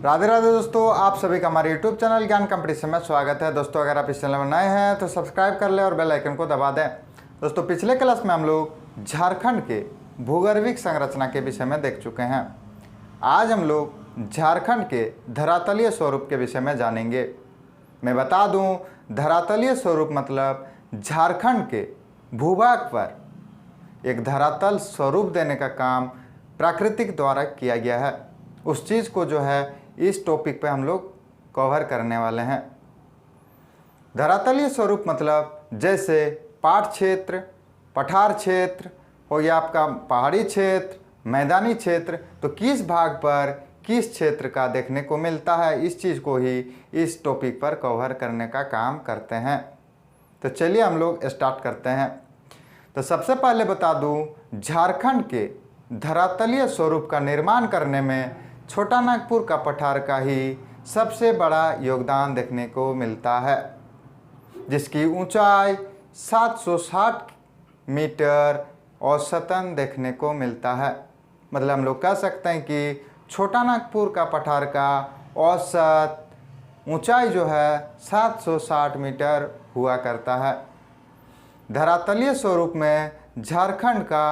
राधे राधे दोस्तों, आप सभी का हमारे YouTube चैनल ज्ञान कंपटीशन में स्वागत है। दोस्तों अगर आप इस चैनल में नए हैं तो सब्सक्राइब कर लें और बेल आइकन को दबा दें। दोस्तों पिछले क्लास में हम लोग झारखंड के भूगर्भिक संरचना के विषय में देख चुके हैं। आज हम लोग झारखंड के धरातलीय स्वरूप के विषय में जानेंगे। मैं बता दूं, धरातलीय स्वरूप मतलब झारखंड के भूभाग पर एक धरातल स्वरूप देने का काम प्राकृतिक द्वारा किया गया है। उस चीज़ को जो है इस टॉपिक पे हम लोग कवर करने वाले हैं। धरातलीय स्वरूप मतलब जैसे पाट क्षेत्र, पठार क्षेत्र हो गया, आपका पहाड़ी क्षेत्र, मैदानी क्षेत्र, तो किस भाग पर किस क्षेत्र का देखने को मिलता है, इस चीज़ को ही इस टॉपिक पर कवर करने का काम करते हैं। तो चलिए हम लोग स्टार्ट करते हैं। तो सबसे पहले बता दूं, झारखंड के धरातलीय स्वरूप का निर्माण करने में छोटा नागपुर का पठार का ही सबसे बड़ा योगदान देखने को मिलता है, जिसकी ऊंचाई 760 मीटर औसतन देखने को मिलता है। मतलब हम लोग कह सकते हैं कि छोटा नागपुर का पठार का औसत ऊंचाई जो है 760 मीटर हुआ करता है। धरातलीय स्वरूप में झारखंड का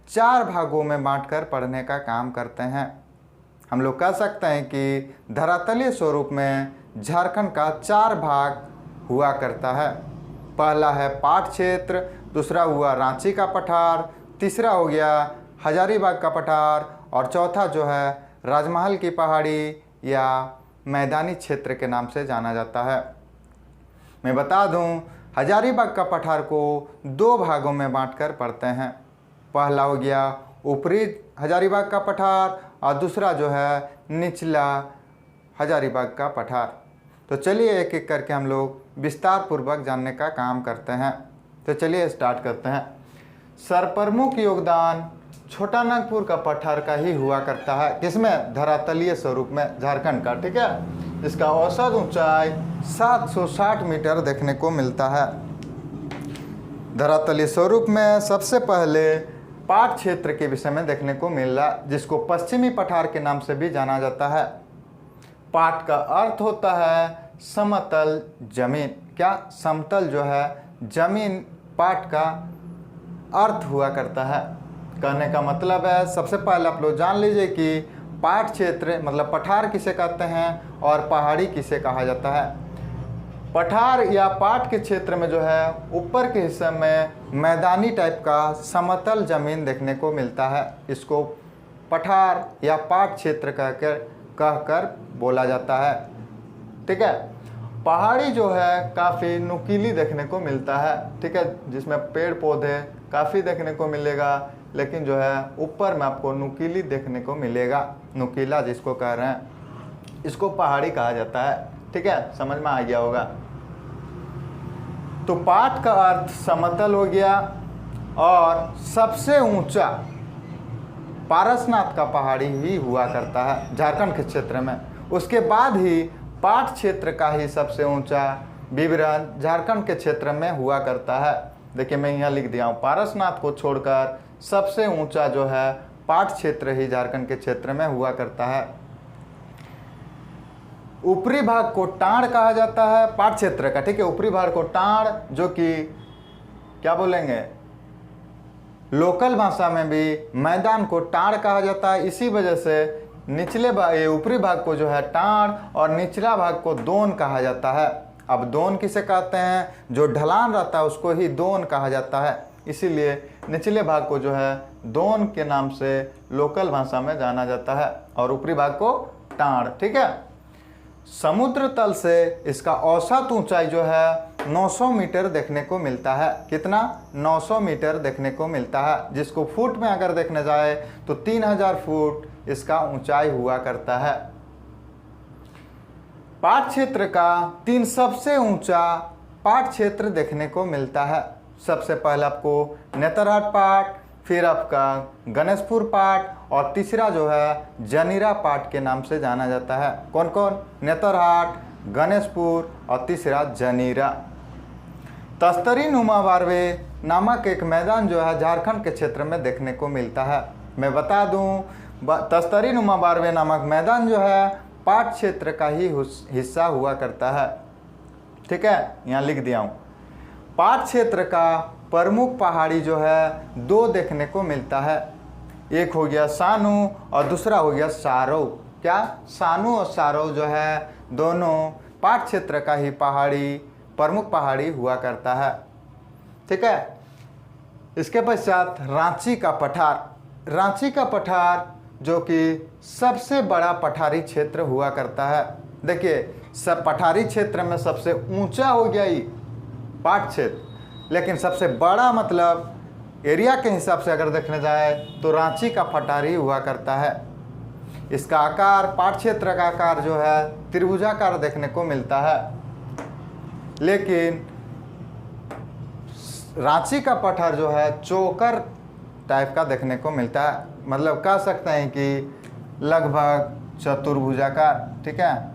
4 भागों में बांटकर पढ़ने का काम करते हैं। हम लोग कह सकते हैं कि धरातलीय स्वरूप में झारखंड का 4 भाग हुआ करता है। पहला है पाट क्षेत्र, दूसरा हुआ रांची का पठार, तीसरा हो गया हजारीबाग का पठार और चौथा जो है राजमहल की पहाड़ी या मैदानी क्षेत्र के नाम से जाना जाता है। मैं बता दूं, हजारीबाग का पठार को 2 भागों में बांटकर पढ़ते हैं। पहला हो गया ऊपरी हजारीबाग का पठार और दूसरा जो है निचला हजारीबाग का पठार। तो चलिए एक एक करके हम लोग विस्तार पूर्वक जानने का काम करते हैं। तो चलिए स्टार्ट करते हैं। सर्वप्रमुख योगदान छोटा नागपुर का पठार का ही हुआ करता है। किसमें? धरातलीय स्वरूप में झारखंड का, ठीक है। इसका औसत ऊंचाई 760 मीटर देखने को मिलता है। धरातलीय स्वरूप में सबसे पहले पाट क्षेत्र के विषय में देखने को मिल रहा, जिसको पश्चिमी पठार के नाम से भी जाना जाता है। पाट का अर्थ होता है समतल जमीन। क्या? समतल जो है जमीन पाट का अर्थ हुआ करता है। कहने का मतलब है, सबसे पहले आप लोग जान लीजिए कि पाट क्षेत्र मतलब पठार किसे कहते हैं और पहाड़ी किसे कहा जाता है। पठार या पाट के क्षेत्र में जो है ऊपर के हिस्से में मैदानी टाइप का समतल जमीन देखने को मिलता है। इसको पठार या पाट क्षेत्र कहकर बोला जाता है, ठीक है। पहाड़ी जो है काफ़ी नुकीली देखने को मिलता है, ठीक है, जिसमें पेड़ पौधे काफ़ी देखने को मिलेगा, लेकिन जो है ऊपर में आपको नुकीली देखने को मिलेगा। नुकीला जिसको कह रहे हैं, इसको पहाड़ी कहा जाता है, ठीक है। समझ में आ गया होगा। तो पाट का अर्थ समतल हो गया और सबसे ऊंचा पारसनाथ का पहाड़ी ही हुआ करता है झारखंड के क्षेत्र में। उसके बाद ही पाट क्षेत्र का ही सबसे ऊंचा विवरण झारखंड के क्षेत्र में हुआ करता है। देखिए मैं यहाँ लिख दिया हूँ, पारसनाथ को छोड़कर सबसे ऊंचा जो है पाट क्षेत्र ही झारखंड के क्षेत्र में हुआ करता है। ऊपरी भाग को टाड़ कहा जाता है पाट क्षेत्र का, ठीक है। ऊपरी भाग को टाड़, जो कि क्या बोलेंगे, लोकल भाषा में भी मैदान को टाड़ कहा जाता है। इसी वजह से निचले भाग, ऊपरी भाग को जो है टाड़ और निचला भाग को दोन कहा जाता है। अब दोन किसे कहते हैं? जो ढलान रहता है उसको ही दोन कहा जाता है। इसीलिए निचले भाग को जो है दोन के नाम से लोकल भाषा में जाना जाता है और ऊपरी भाग को टाड़, ठीक है। समुद्र तल से इसका औसत ऊंचाई जो है 900 मीटर देखने को मिलता है। कितना? 900 मीटर देखने को मिलता है, जिसको फुट में अगर देखने जाए तो 3000 फुट इसका ऊंचाई हुआ करता है। पाट क्षेत्र का 3 सबसे ऊंचा पाट क्षेत्र देखने को मिलता है। सबसे पहले आपको नेतरहाट पाट, फिर आपका गणेशपुर पाट और तीसरा जो है जनीरा पाट के नाम से जाना जाता है। कौन कौन? नेतरहाट, गणेशपुर और तीसरा जनीरा। तस्तरी नुमा बारवे नामक एक मैदान जो है झारखंड के क्षेत्र में देखने को मिलता है। मैं बता दूं, तस्तरी नुमा बारवे नामक मैदान जो है पाट क्षेत्र का ही हिस्सा हुआ करता है। ठीक है, यहाँ लिख दिया हूँ। पाट क्षेत्र का प्रमुख पहाड़ी जो है दो देखने को मिलता है, एक हो गया सानू और दूसरा हो गया सारो। क्या? सानू और सारो जो है दोनों पाट क्षेत्र का ही प्रमुख पहाड़ी हुआ करता है। ठीक है, इसके पश्चात रांची का पठार। रांची का पठार जो कि सबसे बड़ा पठारी क्षेत्र हुआ करता है। देखिए, सब पठारी क्षेत्र में सबसे ऊंचा हो गया ये पाट क्षेत्र, लेकिन सबसे बड़ा मतलब एरिया के हिसाब से अगर देखने जाए तो रांची का पठारी हुआ करता है। इसका आकार, पाट क्षेत्र का आकार जो है त्रिभुजाकार देखने को मिलता है, लेकिन रांची का पठार जो है चोकर टाइप का देखने को मिलता है। मतलब कह सकते हैं कि लगभग चतुर्भुजाकार। ठीक है,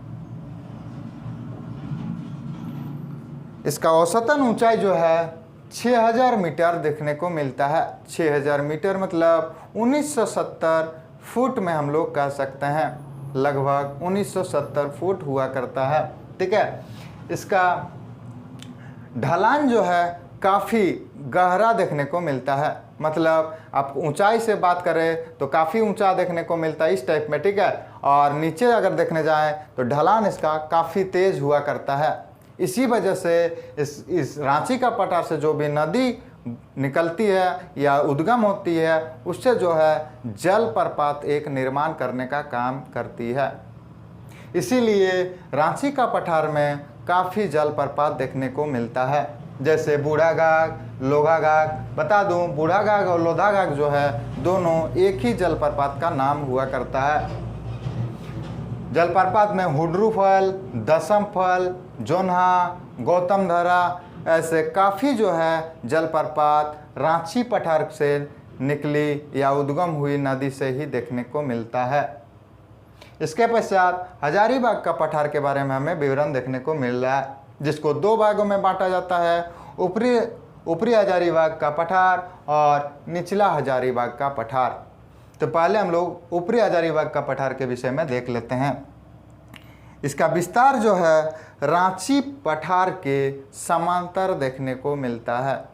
इसका औसतन ऊंचाई जो है 6000 मीटर देखने को मिलता है। 6000 मीटर मतलब 1970 फुट में हम लोग कह सकते हैं, लगभग 1970 फुट हुआ करता है। ठीक है, इसका ढलान जो है काफ़ी गहरा देखने को मिलता है। मतलब आप ऊंचाई से बात करें तो काफ़ी ऊंचा देखने को मिलता है इस टाइप में। ठीक है, और नीचे अगर देखने जाएं तो ढलान इसका काफ़ी तेज हुआ करता है। इसी वजह से इस रांची का पठार से जो भी नदी निकलती है या उद्गम होती है, उससे जो है जलप्रपात एक निर्माण करने का काम करती है। इसीलिए रांची का पठार में काफ़ी जलप्रपात देखने को मिलता है, जैसे बूढ़ागाग, लोधागाग। बता दूं, बूढ़ागाग और लोधागाग जो है दोनों एक ही जलप्रपात का नाम हुआ करता है। जलप्रपात में हुड्रू फल, दशम फल, जोन्हा, गौतम धरा, ऐसे काफ़ी जो है जलप्रपात रांची पठार से निकली या उद्गम हुई नदी से ही देखने को मिलता है। इसके पश्चात हजारीबाग का पठार के बारे में हमें विवरण देखने को मिल रहा है, जिसको दो भागों में बांटा जाता है, ऊपरी हजारीबाग का पठार और निचला हजारीबाग का पठार। तो पहले हम लोग ऊपरी हजारीबाग का पठार के विषय में देख लेते हैं। इसका विस्तार जो है रांची पठार के समांतर देखने को मिलता है,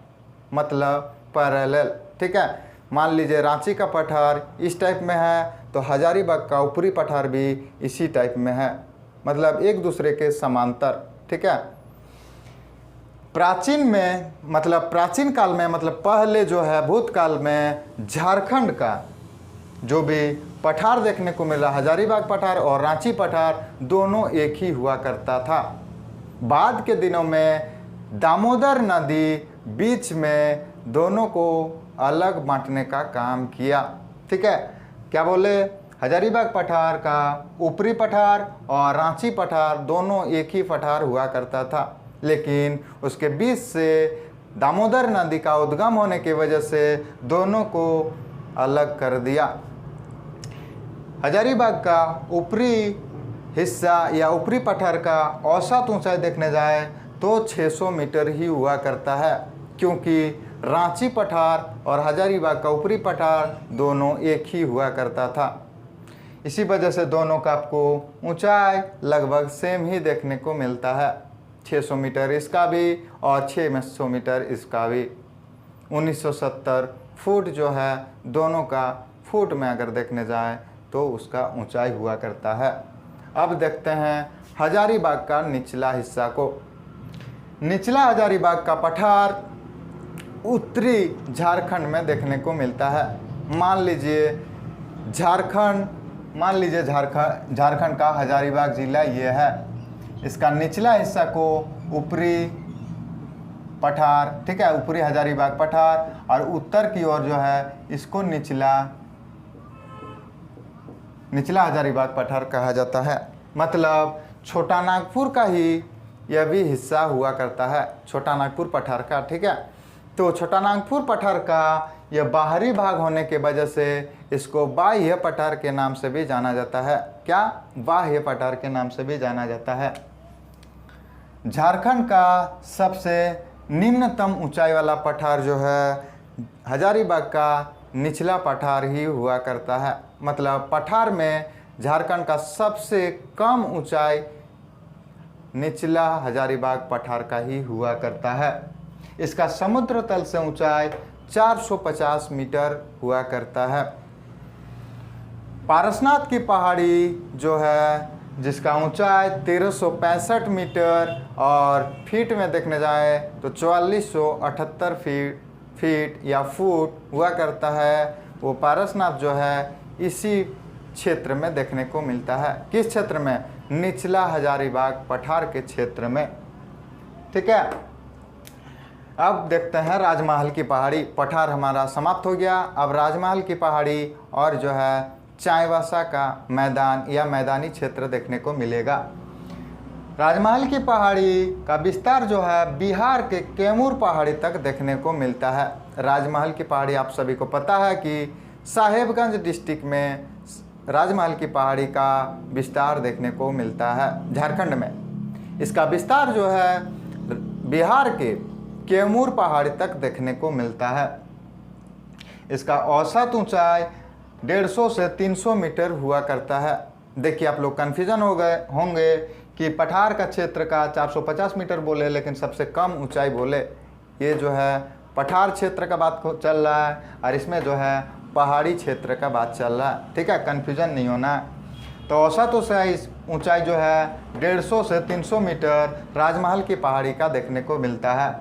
मतलब पैरेलल। ठीक है, मान लीजिए रांची का पठार इस टाइप में है तो हजारीबाग का ऊपरी पठार भी इसी टाइप में है, मतलब एक दूसरे के समांतर। ठीक है, प्राचीन काल में मतलब पहले जो है भूतकाल में झारखंड का जो भी पठार देखने को मिला, हजारीबाग पठार और रांची पठार दोनों एक ही हुआ करता था। बाद के दिनों में दामोदर नदी बीच में दोनों को अलग बांटने का काम किया। ठीक है, क्या बोले, हजारीबाग पठार का ऊपरी पठार और रांची पठार दोनों एक ही पठार हुआ करता था, लेकिन उसके बीच से दामोदर नदी का उद्गम होने की वजह से दोनों को अलग कर दिया। हजारीबाग का ऊपरी हिस्सा या ऊपरी पठार का औसत ऊंचाई देखने जाए तो 600 मीटर ही हुआ करता है, क्योंकि रांची पठार और हजारीबाग का ऊपरी पठार दोनों एक ही हुआ करता था। इसी वजह से दोनों का आपको ऊंचाई लगभग सेम ही देखने को मिलता है, 600 मीटर इसका भी और 600 मीटर इसका भी। 1970 फुट जो है दोनों का फुट में अगर देखने जाए तो उसका ऊंचाई हुआ करता है। अब देखते हैं हजारीबाग का निचला हिस्सा को। निचला हजारीबाग का पठार उत्तरी झारखंड में देखने को मिलता है। मान लीजिए झारखंड का हजारीबाग जिला ये है। इसका निचला हिस्सा को ऊपरी पठार, ठीक है, ऊपरी हजारीबाग पठार, और उत्तर की ओर जो है इसको निचला हजारीबाग पठार कहा जाता है। मतलब छोटा नागपुर का ही यह भी हिस्सा हुआ करता है, छोटा नागपुर पठार का। ठीक है, तो छोटा नागपुर पठार का यह बाहरी भाग होने के वजह से इसको बाह्य पठार के नाम से भी जाना जाता है। क्या? बाह्य पठार के नाम से भी जाना जाता है। झारखंड का सबसे निम्नतम ऊंचाई वाला पठार जो है हजारीबाग का निचला पठार ही हुआ करता है। मतलब पठार में झारखंड का सबसे कम ऊंचाई निचला हजारीबाग पठार का ही हुआ करता है। इसका समुद्र तल से ऊंचाई 450 मीटर हुआ करता है। पारसनाथ की पहाड़ी जो है जिसका ऊंचाई 1365 मीटर और फीट में देखने जाए तो 4478 फीट या फुट हुआ करता है, वो पारसनाथ जो है इसी क्षेत्र में देखने को मिलता है। किस क्षेत्र में? निचला हजारीबाग पठार के क्षेत्र में। ठीक है, अब देखते हैं राजमहल की पहाड़ी। पठार हमारा समाप्त हो गया। अब राजमहल की पहाड़ी और जो है चाईबासा का मैदान या मैदानी क्षेत्र देखने को मिलेगा। राजमहल की पहाड़ी का विस्तार जो है बिहार के कैमूर पहाड़ी तक देखने को मिलता है। राजमहल की पहाड़ी आप सभी को पता है कि साहेबगंज डिस्ट्रिक्ट में राजमहल की पहाड़ी का विस्तार देखने को मिलता है, झारखंड में। इसका विस्तार जो है बिहार के कैमूर पहाड़ी तक देखने को मिलता है। इसका औसत ऊंचाई 150 से 300 मीटर हुआ करता है। देखिए आप लोग कन्फ्यूजन हो गए होंगे कि पठार का क्षेत्र का 450 मीटर बोले लेकिन सबसे कम ऊंचाई बोले। ये जो है पठार क्षेत्र का बात चल रहा है और इसमें जो है पहाड़ी क्षेत्र का बात चल रहा है। ठीक है, कन्फ्यूजन नहीं होना। तो औसत ऊंचाई जो है 150 से 300 मीटर राजमहल की पहाड़ी का देखने को मिलता है।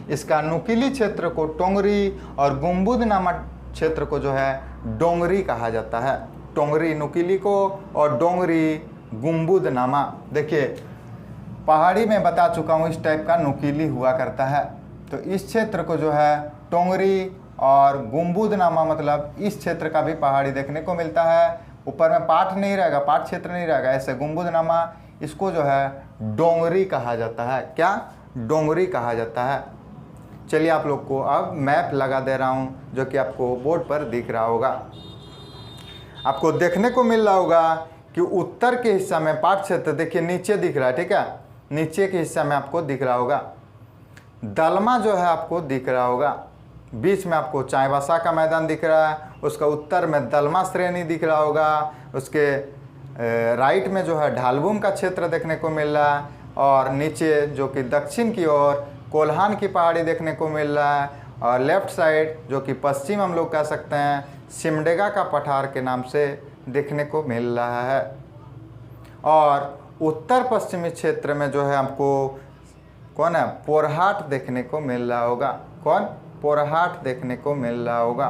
इसका नुकीली क्षेत्र को टोंगरी और गुम्बुद नामक क्षेत्र को जो है डोंगरी कहा जाता है। टोंगरी नुकीली को और डोंगरी गुम्बुद नामा। देखिए पहाड़ी में बता चुका हूँ इस टाइप का नुकीली हुआ करता है। तो इस क्षेत्र को जो है टोंगरी और गुम्बुद नामा मतलब इस क्षेत्र का भी पहाड़ी देखने को मिलता है। ऊपर में पाठ नहीं रहेगा, पाठ क्षेत्र नहीं रहेगा, ऐसे गुम्बुद नामा इसको जो है डोंगरी कहा जाता है। क्या? डोंगरी कहा जाता है। चलिए आप लोग को अब मैप लगा दे रहा हूँ जो कि आपको बोर्ड पर दिख रहा होगा। आपको देखने को मिल रहा होगा कि उत्तर के हिस्सा में पाठ क्षेत्र देखिए नीचे दिख रहा है। ठीक है, नीचे के हिस्सा में आपको दिख रहा होगा दलमा जो है आपको दिख रहा होगा। बीच में आपको चाईबासा का मैदान दिख रहा है, उसका उत्तर में दलमा श्रेणी दिख रहा होगा, उसके राइट में जो है ढालबुम का क्षेत्र देखने को मिल रहा है और नीचे जो कि दक्षिण की ओर कोल्हान की पहाड़ी देखने को मिल रहा है और लेफ्ट साइड जो कि पश्चिम हम लोग कह सकते हैं सिमडेगा का पठार के नाम से देखने को मिल रहा है। और उत्तर पश्चिमी क्षेत्र में जो है आपको कौन है? पोरहाट देखने को मिल रहा होगा। कौन? पोरहाट देखने को मिल रहा होगा।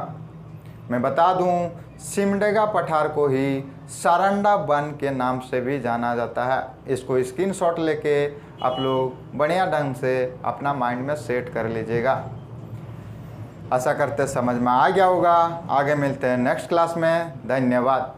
मैं बता दूं सिमडेगा पठार को ही सारंडा वन के नाम से भी जाना जाता है। इसको स्क्रीनशॉट लेके आप लोग बढ़िया ढंग से अपना माइंड में सेट कर लीजिएगा। आशा करते समझ में आ गया होगा। आगे मिलते हैं नेक्स्ट क्लास में। धन्यवाद।